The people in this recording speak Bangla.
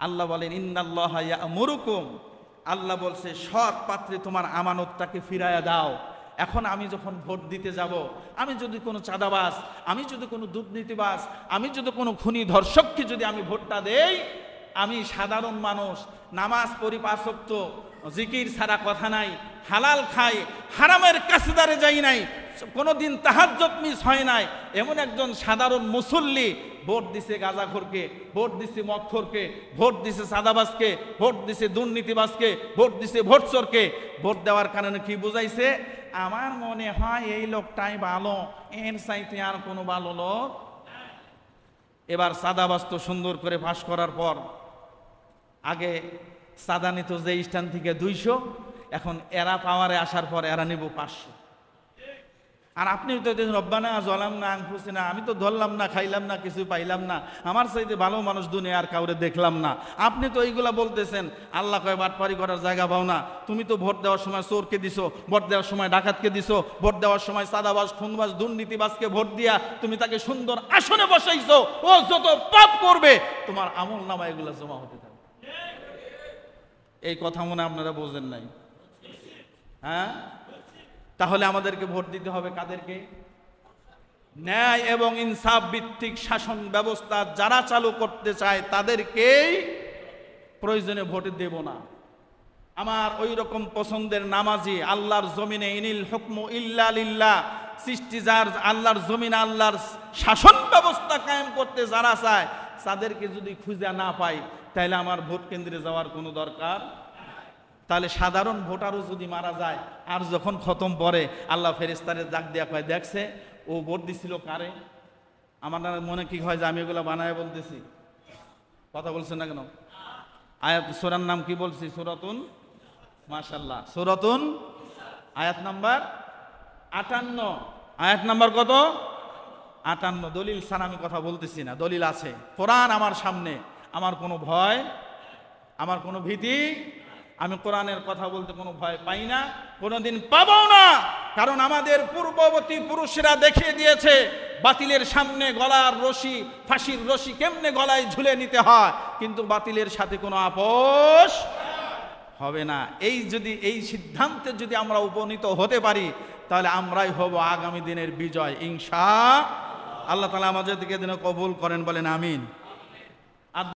আল্লাহ বলেন ইন্নাল্লাহা ইয়া'মুরুকুম, আল্লাহ বলছে সৎ পাত্রে তোমার আমানতটাকে ফিরাইয়া দাও। এখন আমি যখন ভোট দিতে যাব, আমি যদি কোনো চাঁদাবাজ, আমি যদি কোনো দুর্নীতিবাজ, আমি যদি কোনো খুনি ধর্ষককে যদি আমি ভোটটা দেই, আমি সাধারণ মানুষ, নামাজ পড়ি 5 ওয়াক্ত, জিকির ছাড়া কথা নাই, হালাল খাই, হারামের কাছেদারে যাই নাই, কোনোদিন তাহাজ্জুদ মিস হয় নাই, এমন একজন সাধারণ মুসল্লি ভোট দিছে গাঁজাখোরকে, ভোট দিছে মদখোরকে, ভোট দিছে চাঁদাবাজকে, ভোট দিছে দুর্নীতিবাজকে, ভোট দিছে ভোটচোরকে, ভোট দেওয়ার কারণে কি বুঝাইছে? আমার মনে হয় এই লোকটাই ভালো, এর চাইতে আর কোনো ভালো লোক। এবার চাঁদাবাজ তো সুন্দর করে পাস করার পর, আগে চাঁদা নিত যে স্থান থেকে 200, এখন এরা পাওয়ারে আসার পর এরা নিব 500। আর আপনি তো রব্বানা জলামনা আনফুসিনা, আমি তো ধরলাম না, খাইলাম না, কিছু পাইলাম না, আমার চাইতে ভালো মানুষ দুনিয়া আর কাউরে দেখলাম না। আপনি তো এইগুলা বলতেছেন, আল্লাহ কয় বাটপারি করার জায়গা পাও না। তুমি তো ভোট দেওয়ার সময় চোরকে দিছো, ভোট দেওয়ার সময় ডাকাতকে দিছো, ভোট দেওয়ার সময় চাঁদাবাজ, খুনবাজ, দুর্নীতিবাজকে ভোট দিয়া তুমি তাকে সুন্দর আসনে বসাইছো। ও যত পাপ করবে তোমার আমল নামা এগুলা জমা হতে থাকবে। এই কথা মনে আপনারা বোঝেন নাই? হ্যাঁ, তাহলে আমাদেরকে ভোট দিতে হবে কাদেরকে? ন্যায় এবং ইনসাফ ভিত্তিক শাসন ব্যবস্থা যারা চালু করতে চায় তাদেরকেই প্রয়োজনে ভোট দেব না। আমার ওই রকম পছন্দের নামাজি, আল্লাহর জমিনে ইনিল হুকমু ইল্লা লিল্লাহ, সৃষ্টি যার আল্লাহর জমিনে আল্লাহর শাসন ব্যবস্থা কায়েম করতে যারা চায় তাদেরকে যদি খুঁজে না পাই, তাহলে আমার ভোট কেন্দ্রে যাওয়ার কোনো দরকার। তাহলে সাধারণ ভোটারও যদি মারা যায়, আর যখন খতম পড়ে আল্লাহ ফেরেশতারে ডাক দেয়া কয়, দেখছে ও ভোট দিছিল কারে? আমার মনে কি হয় যে আমি এগুলো বানায় বলতেছি? কথা বলছেন না কেন? আয়াত সূরার নাম কি বলছি? সূরাতুন, মাশাআল্লাহ, সূরাতুন, আয়াত নাম্বার 58। আয়াত নাম্বার কত? 58। দলিল ছাড়া আমি কথা বলতেছি না, দলিল আছে, কোরআন আমার সামনে। আমার কোনো ভয়, আমার কোনো ভীতি, আমি কোরআনের কথা বলতে কোনো ভয় পাই না, কোনোদিন পাবো না। কারণ আমাদের পূর্ববর্তী পুরুষেরা দেখিয়ে দিয়েছে বাতিলের সামনে গলার রশি, ফাঁসির রশি কেমনে গলায় ঝুলে নিতে হয়, কিন্তু বাতিলের সাথে কোনো আপোষ হবে না। এই সিদ্ধান্তে যদি আমরা উপনীত হতে পারি, তাহলে আমরাই হব আগামী দিনের বিজয় ইনশাআল্লাহ। আল্লাহ তাআলা আমাদেরকে যেন কবুল করেন, বলেন আমিন।